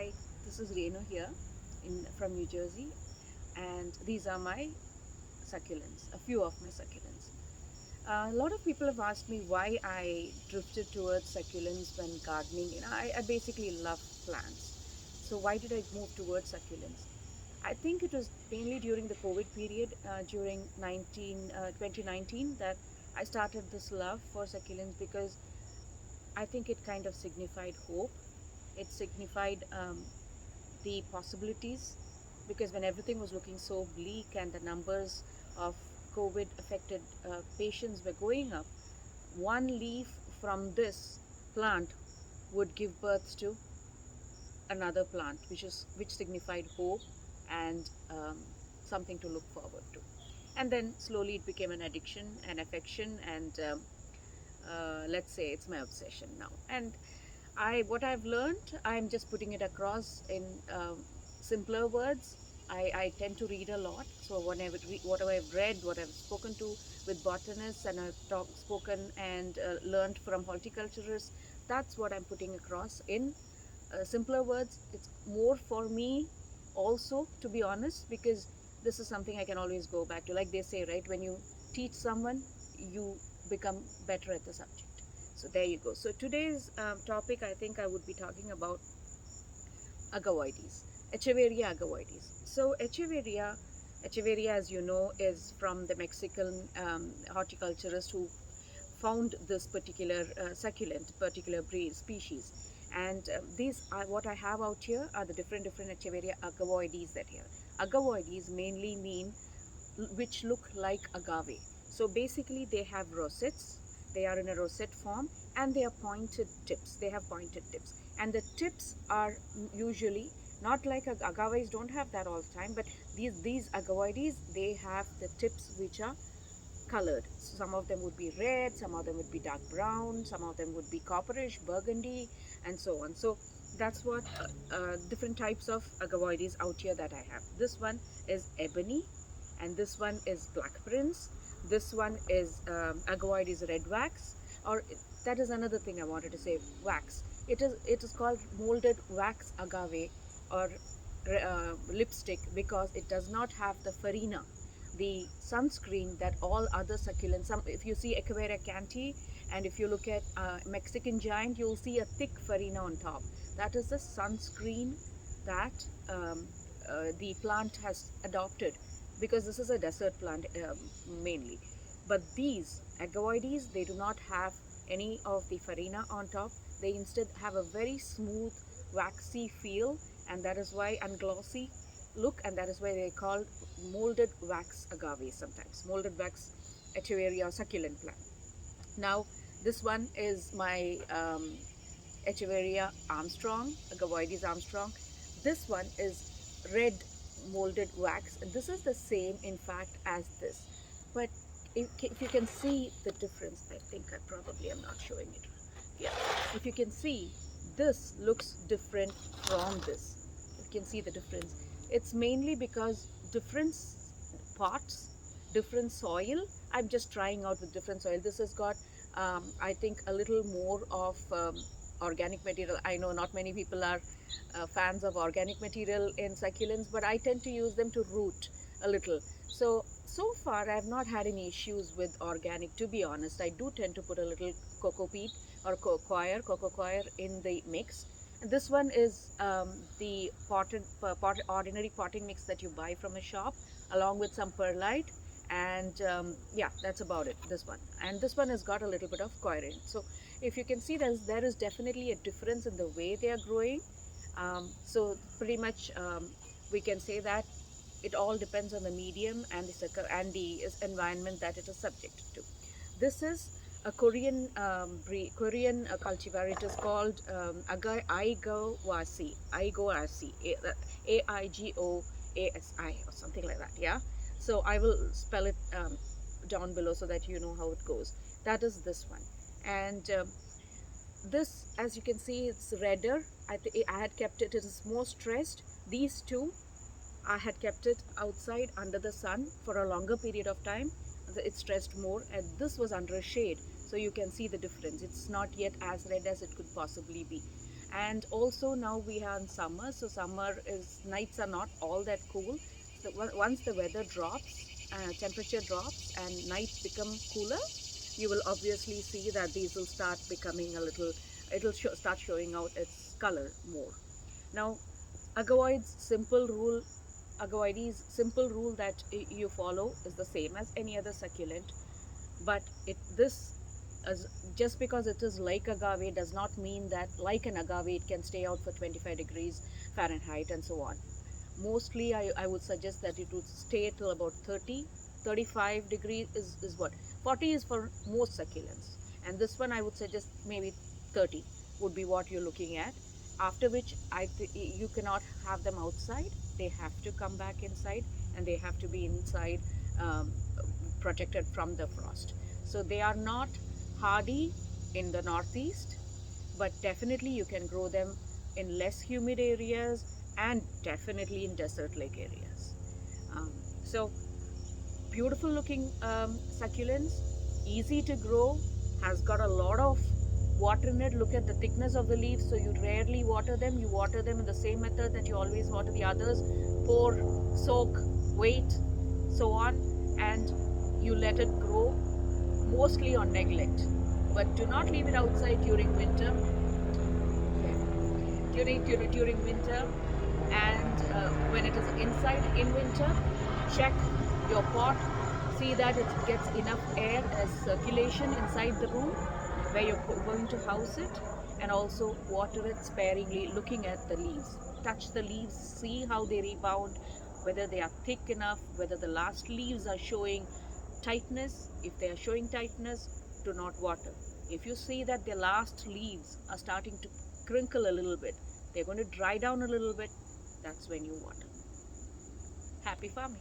Hi, this is Renu here from New Jersey, and these are my succulents, a few of my succulents. A lot of people have asked me why I drifted towards succulents when gardening. I basically love plants. So why did I move towards succulents? I think it was mainly during the COVID period, during 2019, that I started this love for succulents because I think it kind of signified hope. It signified the possibilities, because when everything was looking so bleak and the numbers of COVID affected patients were going up, one leaf from this plant would give birth to another plant, which signified hope and something to look forward to. And then slowly it became an addiction, an affection, and let's say it's my obsession now. And what I've learned, I'm just putting it across in simpler words. I tend to read a lot, so whatever I've read, what I've spoken to with botanists, and I've spoken and learned from horticulturists, that's what I'm putting across in simpler words. It's more for me also, to be honest, because this is something I can always go back to. Like they say, right, when you teach someone, you become better at the subject. So there you go. So today's topic, I think I would be talking about agavoides, Echeveria agavoides. So Echeveria, as you know, is from the Mexican horticulturist who found this particular succulent, particular breed species. And these are what I have out here are the different Echeveria agavoides that here. Agavoides mainly mean which look like agave. So basically they have rosettes, they are in a rosette form, and they are pointed tips. They have pointed tips. And the tips are usually not like agaves don't have that all the time, but these agavoides, they have the tips which are colored. So some of them would be red, some of them would be dark brown, some of them would be copperish, burgundy, and so on. So that's what different types of agavoides out here that I have. This one is ebony, and this one is black prince. This one is agavoides red wax, or that is another thing I wanted to say. Wax. It is called molded wax agave, or lipstick, because it does not have the farina, the sunscreen that all other succulents. If you see Echeveria canti, and if you look at Mexican giant, you'll see a thick farina on top. That is the sunscreen that the plant has adopted, because this is a desert plant mainly. But these agavoides, they do not have any of the farina on top. They instead have a very smooth, waxy feel, and that is why, and glossy look, and that is why they're called molded wax agave, sometimes molded wax Echeveria or succulent plant. Now this one is my Echeveria Armstrong, Agavoides Armstrong. This one is red molded wax, and this is the same in fact as this. But if you can see the difference, I think I probably am not showing it. Yeah, if you can see, this looks different from this. You can see the difference. It's mainly because different pots, different soil. I'm just trying out with different soil. This has got I think a little more of organic material. I know not many people are fans of organic material in succulents, but I tend to use them to root a little. So far I have not had any issues with organic, to be honest. I do tend to put a little cocoa peat or cocoa coir in the mix. And this one is the ordinary potting mix that you buy from a shop, along with some perlite, and yeah, that's about it. This one, and this one has got a little bit of coir in. So if you can see, there is definitely a difference in the way they are growing. So pretty much we can say that it all depends on the medium and the environment that it is subjected to. This is a Korean cultivar. It is called Aigoasi, Aigoasi, or something like that. Yeah. So I will spell it down below so that you know how it goes. That is this one, and this, as you can see, it's redder. I had kept it. It is more stressed. These two, I had kept it outside under the sun for a longer period of time. It stressed more, and this was under a shade, so you can see the difference. It's not yet as red as it could possibly be. And also now we are in summer, so summer is nights are not all that cool. So once the weather drops, temperature drops and nights become cooler, you will obviously see that these will start becoming a little, start showing out its color more. Now, Agavoids simple rule, Agavoides simple rule that you follow is the same as any other succulent, but it this as just because it is like agave does not mean that like an agave it can stay out for 25 degrees Fahrenheit and so on. Mostly I would suggest that it would stay till about 30, 35 degrees is what 40 is for most succulents, and this one I would suggest maybe 30 would be what you're looking at, after which you cannot have them outside. They have to come back inside, and they have to be inside, um, protected from the frost. So they are not hardy in the northeast, but definitely you can grow them in less humid areas and definitely in desert lake areas. Um, so beautiful looking succulents, easy to grow, has got a lot of water in it. Look at the thickness of the leaves, so you rarely water them. You water them in the same method that you always water the others: pour, soak, wait, so on, and you let it grow, mostly on neglect. But do not leave it outside during winter. During winter, and when it is inside in winter, check your pot, see that it gets enough air as circulation inside the room where you're going to house it, and also water it sparingly, looking at the leaves. Touch the leaves, see how they rebound, whether they are thick enough, whether the last leaves are showing tightness. If they are showing tightness, do not water. If you see that the last leaves are starting to crinkle a little bit, they're going to dry down a little bit, that's when you water. Happy farming.